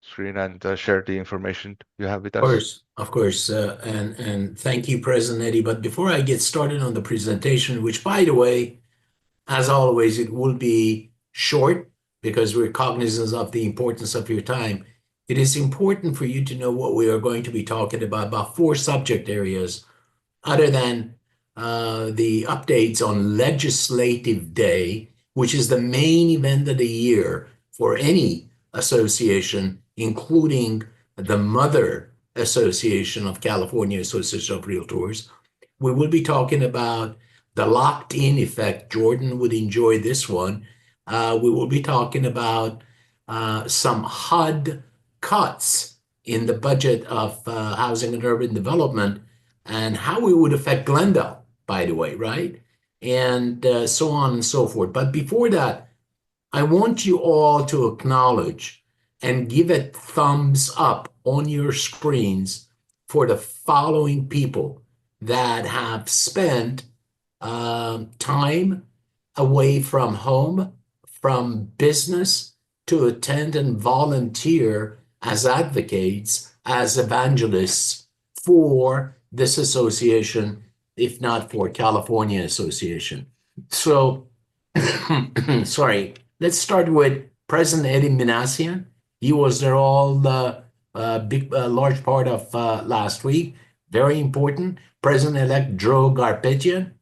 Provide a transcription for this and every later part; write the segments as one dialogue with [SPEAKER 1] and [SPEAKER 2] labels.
[SPEAKER 1] screen and share the information you have with us?
[SPEAKER 2] Course, of course, and thank you, President Eddie. But before I get started on the presentation, which, by the way, as always, it will be short because we're cognizant of the importance of your time. It is important for you to know what we are going to be talking about four subject areas, other than the updates on Legislative Day, which is the main event of the year for any association, including the Mother Association of California Association of Realtors. We will be talking about the locked-in effect. Jordan would enjoy this one. We will be talking about some HUD cuts in the budget of housing and urban development and how it would affect Glendale, by the way, right? And so on and so forth. But before that, I want you all to acknowledge and give a thumbs up on your screens for the following people that have spent time away from home, from business, to attend and volunteer as advocates, as evangelists for this association, if not for California Association. So, sorry, let's start with President Eddie Minassian. He was there all the large part of last week. Very important. President-elect Joe Garpetian,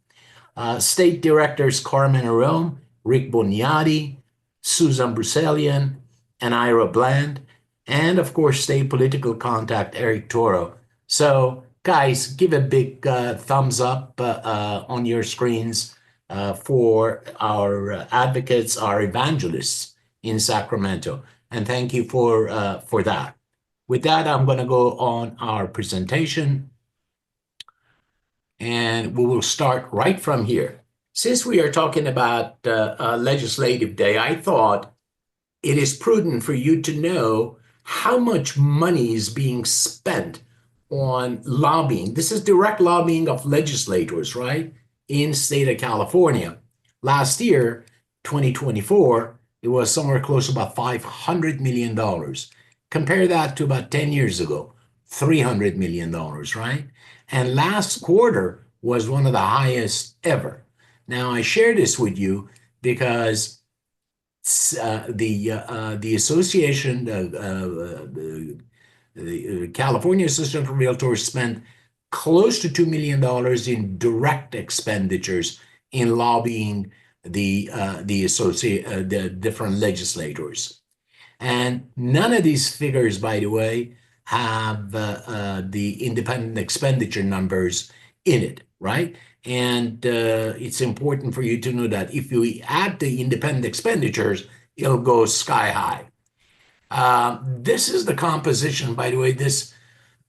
[SPEAKER 2] State Directors Carmen Arome, Rick Boniati, Susan Bruselian, and Ira Bland, and of course, state political contact Eric Toro. So, guys, give a big thumbs up on your screens for our advocates, our evangelists in Sacramento. And thank you for that. With that, I'm going to go on our presentation. And we will start right from here. Since we are talking about Legislative Day, I thought it is prudent for you to know how much money is being spent on lobbying. This is direct lobbying of legislators, right, in state of California. Last year, 2024, it was somewhere close to about $500 million. Compare that to about 10 years ago, $300 million, right? And last quarter was one of the highest ever. Now, I share this with you because the association, the California Association of Realtors spent close to $2 million in direct expenditures in lobbying the different legislators. And none of these figures, by the way, have the independent expenditure numbers in it, right? And it's important for you to know that if you add the independent expenditures, it'll go sky high. This is the composition, by the way. This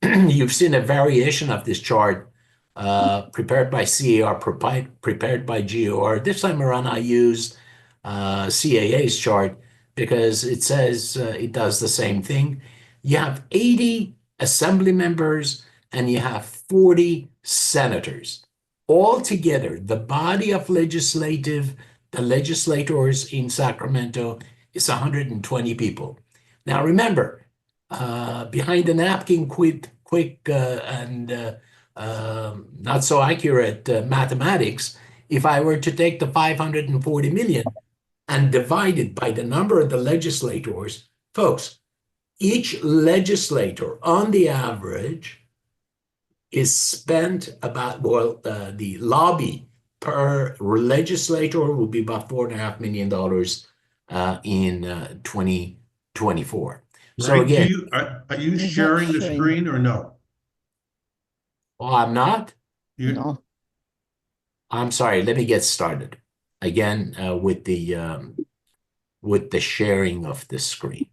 [SPEAKER 2] you've seen a variation of this chart prepared by CAR, prepared by GAOR. This time around, I used CAA's chart because it says it does the same thing. You have 80 assembly members and you have 40 senators. Altogether, the body of the legislators in Sacramento is 120 people. Now remember, behind the napkin, quick and not so accurate mathematics, if I were to take the 540 million and divide it by the number of the legislators, folks, each legislator on the average is spent about, well, the lobby per legislator will be about $4.5 million in 2024. So
[SPEAKER 3] Right.
[SPEAKER 2] again,
[SPEAKER 3] Are you sharing the screen or no?
[SPEAKER 2] oh, I'm not?
[SPEAKER 4] No.
[SPEAKER 2] I'm sorry. Let me get started again with the sharing of the screen.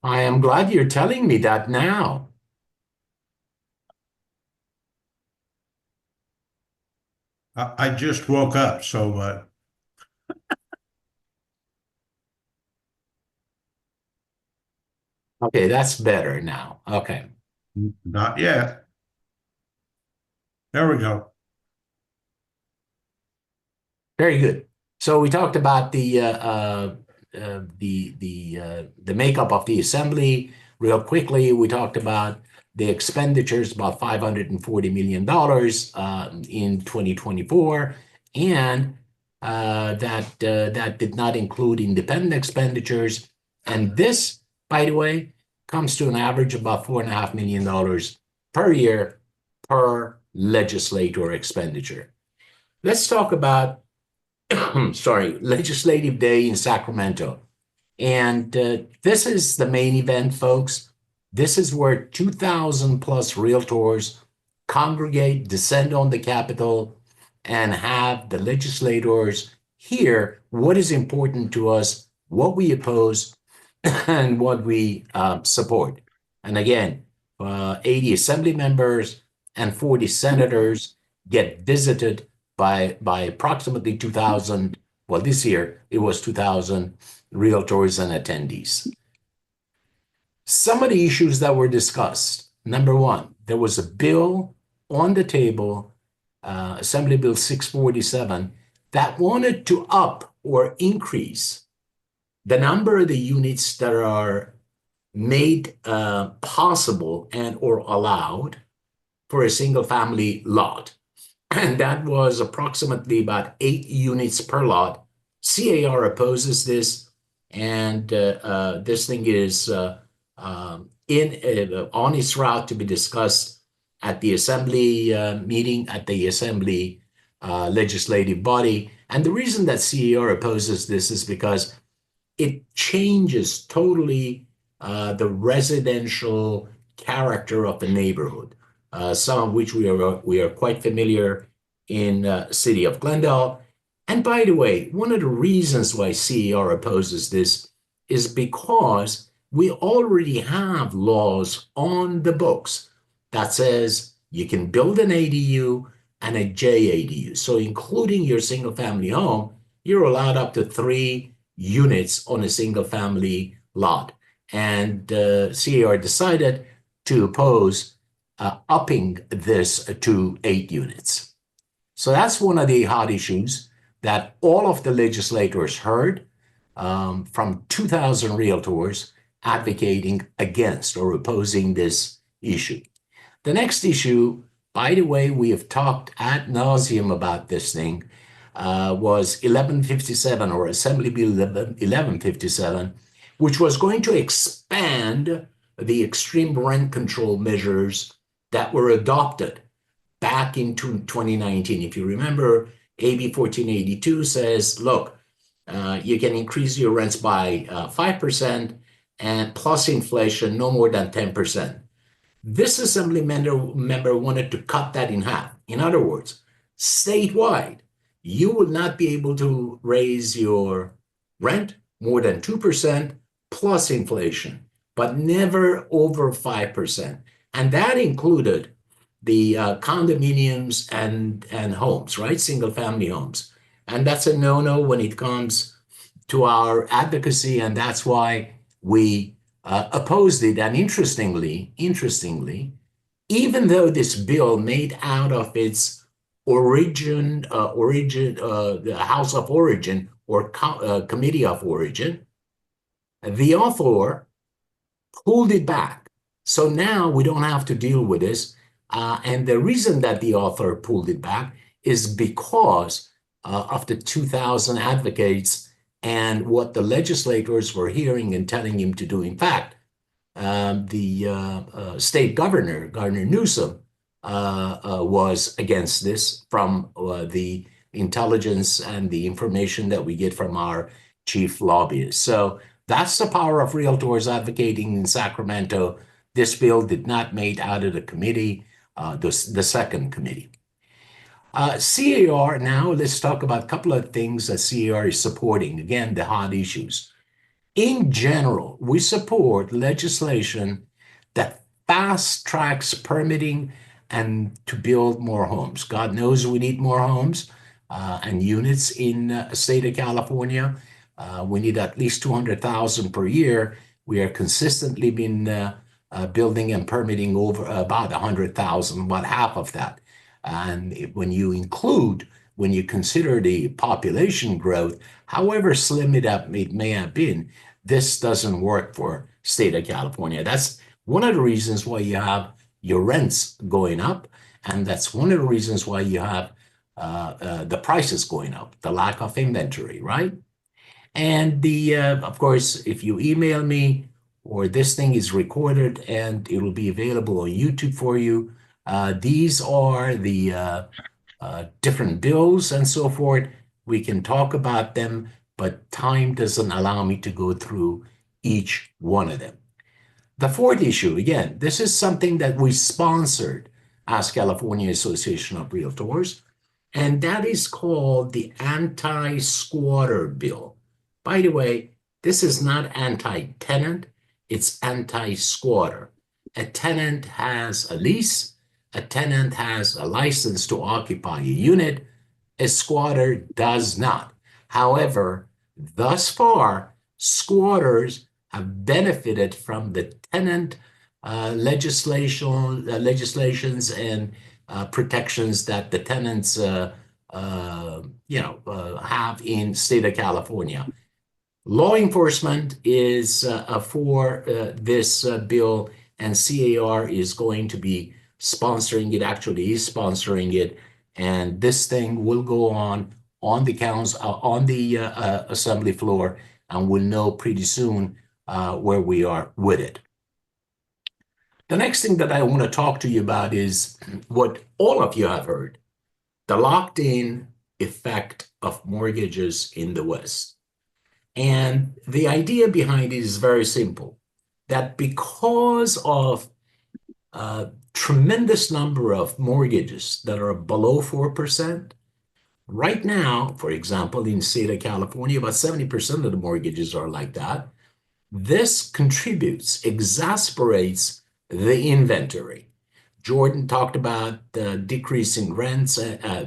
[SPEAKER 2] I am glad you're telling me that now.
[SPEAKER 3] I just woke up, so
[SPEAKER 2] Okay, that's better now. Okay.
[SPEAKER 3] not yet. There we go.
[SPEAKER 2] Very good. So we talked about the makeup of the assembly. Real quickly, we talked about the expenditures, about $540 million in 2024, and that did not include independent expenditures. And this, by the way, comes to an average of about $4.5 million per year per legislator expenditure. Let's talk about, Legislative Day in Sacramento. And this is the main event, folks. This is where 2,000 plus realtors congregate, descend on the Capitol, and have the legislators hear what is important to us, what we oppose, and what we support. And again, 80 assembly members and 40 senators get visited by approximately 2,000. Well, this year it was 2,000 realtors and attendees. Some of the issues that were discussed. Number one, there was a bill on the table, Assembly Bill 647, that wanted to up or increase the number of the units that are made possible and or allowed for a single family lot. And that was approximately about 8 units per lot. CAR opposes this, and this thing is on its route to be discussed at the Assembly meeting, at the Assembly legislative body. And the reason that CAR opposes this is because it changes totally the residential character of the neighborhood, some of which we are quite familiar in city of Glendale. And by the way, one of the reasons why CAR opposes this is because we already have laws on the books that says you can build an ADU and a JADU. So including your single family home, you're allowed up to 3 units on a single family lot. And CAR decided to oppose upping this to 8 units. So that's one of the hot issues that all of the legislators heard from 2,000 realtors advocating against or opposing this issue. The next issue, by the way, we have talked ad nauseum about this thing, was 1157 or Assembly Bill 1157, which was going to expand the extreme rent control measures that were adopted back in 2019. If you remember, AB 1482 says, look, you can increase your rents by 5% and plus inflation no more than 10%. This assembly member wanted to cut that in half. In other words, statewide, you will not be able to raise your rent more than 2% plus inflation, but never over 5%. And that included the condominiums and homes, right? Single family homes. And that's a no-no when it comes to our advocacy, and that's why we opposed it. And interestingly, even though this bill made out of its the House of Origin or Committee of Origin, the author pulled it back. So now we don't have to deal with this. And the reason that the author pulled it back is because of the 2,000 advocates and what the legislators were hearing and telling him to do. In fact, the state governor, Governor Newsom, was against this from the intelligence and the information that we get from our chief lobbyist. So that's the power of realtors advocating in Sacramento. This bill did not make out of the committee, the second committee. CAR, now let's talk about a couple of things that CAR is supporting. Again, the hot issues. In general, we support legislation that fast tracks permitting and to build more homes. God knows we need more homes and units in the state of California. We need at least 200,000 per year. We are consistently been building and permitting over about 100,000, about half of that. And when you include when you consider the population growth, however slim it may have been, this doesn't work for state of California. That's one of the reasons why you have your rents going up, and that's one of the reasons why you have the prices going up, the lack of inventory, right? And of course, if you email me, or this thing is recorded and it will be available on YouTube for you. These are the different bills and so forth. We can talk about them, but time doesn't allow me to go through each one of them. The fourth issue, again, this is something that we sponsored as California Association of Realtors, and that is called the Anti-Squatter Bill. By the way, this is not anti-tenant, it's anti-squatter. A tenant has a lease, a tenant has a license to occupy a unit, a squatter does not. However, thus far, squatters have benefited from the tenant legislations and protections that the tenants have in state of California. Law enforcement is for this bill, and CAOR is going to be sponsoring it, actually is sponsoring it, and this thing will go on the assembly floor, and we'll know pretty soon where we are with it. The next thing that I want to talk to you about is what all of you have heard, the locked-in effect of mortgages in the West. And the idea behind it is very simple, that because of a tremendous number of mortgages that are below 4%, right now, for example, in the state of California, about 70% of the mortgages are like that. This contributes, exasperates the inventory. Jordan talked about the decreasing rents,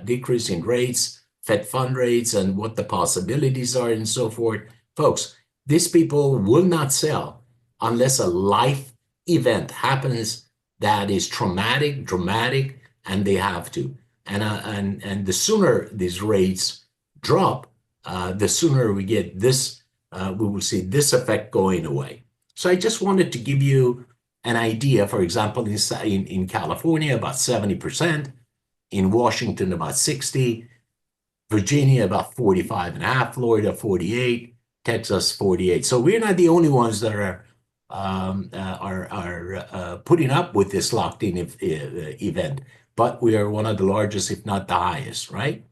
[SPEAKER 2] decreasing rates, Fed fund rates, and what the possibilities are and so forth. Folks, these people will not sell unless a life event happens that is traumatic, dramatic, and they have to. And the sooner these rates drop, the sooner we get this, we will see this effect going away. So I just wanted to give you an idea. For example, in California, about 70%, in Washington, about 60%, Virginia, about 45.5%, Florida, 48%, Texas, 48%. So we're not the only ones that are putting up with this locked-in event, but we are one of the largest, if not the highest, right?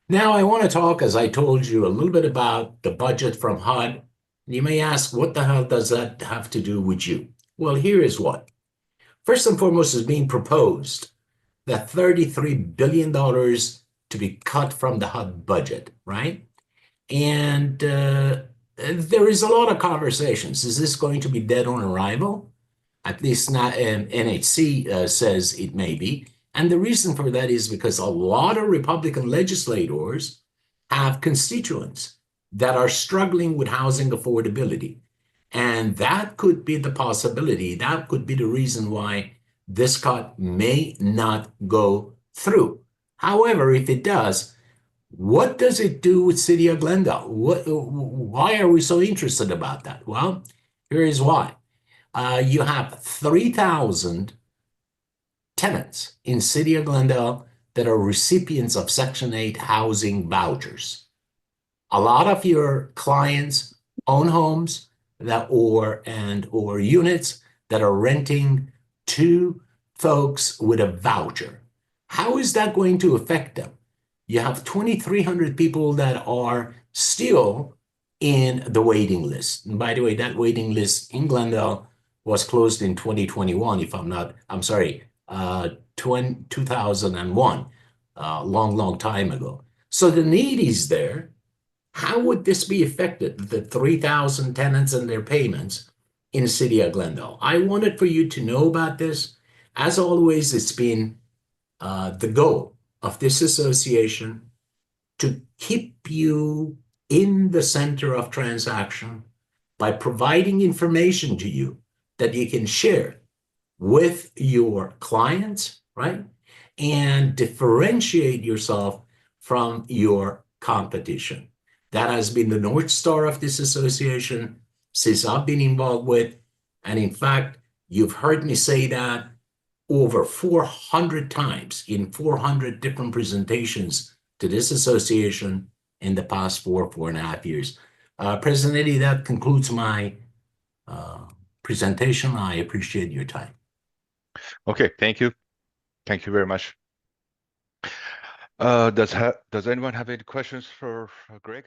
[SPEAKER 2] Now I want to talk, as I told you, a little bit about the budget from HUD. You may ask, what the hell does that have to do with you? Well, here is what. First and foremost, is being proposed that $33 billion to be cut from the HUD budget, right? And there is a lot of conversations. Is this going to be dead on arrival? At least not, NHC says it may be. And the reason for that is because a lot of Republican legislators have constituents that are struggling with housing affordability. And that could be the possibility. That could be the reason why this cut may not go through. However, if it does, what does it do with City of Glendale? Why are we so interested about that? Well, here is why. You have 3,000 tenants in City of Glendale that are recipients of Section 8 housing vouchers. A lot of your clients own homes or units that are renting to folks with a voucher. How is that going to affect them? You have 2,300 people that are still in the waiting list. And by the way, that waiting list in Glendale was closed in 2021, 2001, long time ago. So the need is there. How would this be affected, the 3,000 tenants and their payments in the City of Glendale? I wanted for you to know about this. As always, it's been the goal of this association to keep you in the center of transaction by providing information to you that you can share with your clients, right? And differentiate yourself from your competition. That has been the North Star of this association since I've been involved with. And in fact, you've heard me say that over 400 times in 400 different presentations to this association in the past 4.5 years. President Eddie, that concludes my presentation. I appreciate your time.
[SPEAKER 1] Okay, thank you. Thank you very much. Does anyone have any questions for Greg?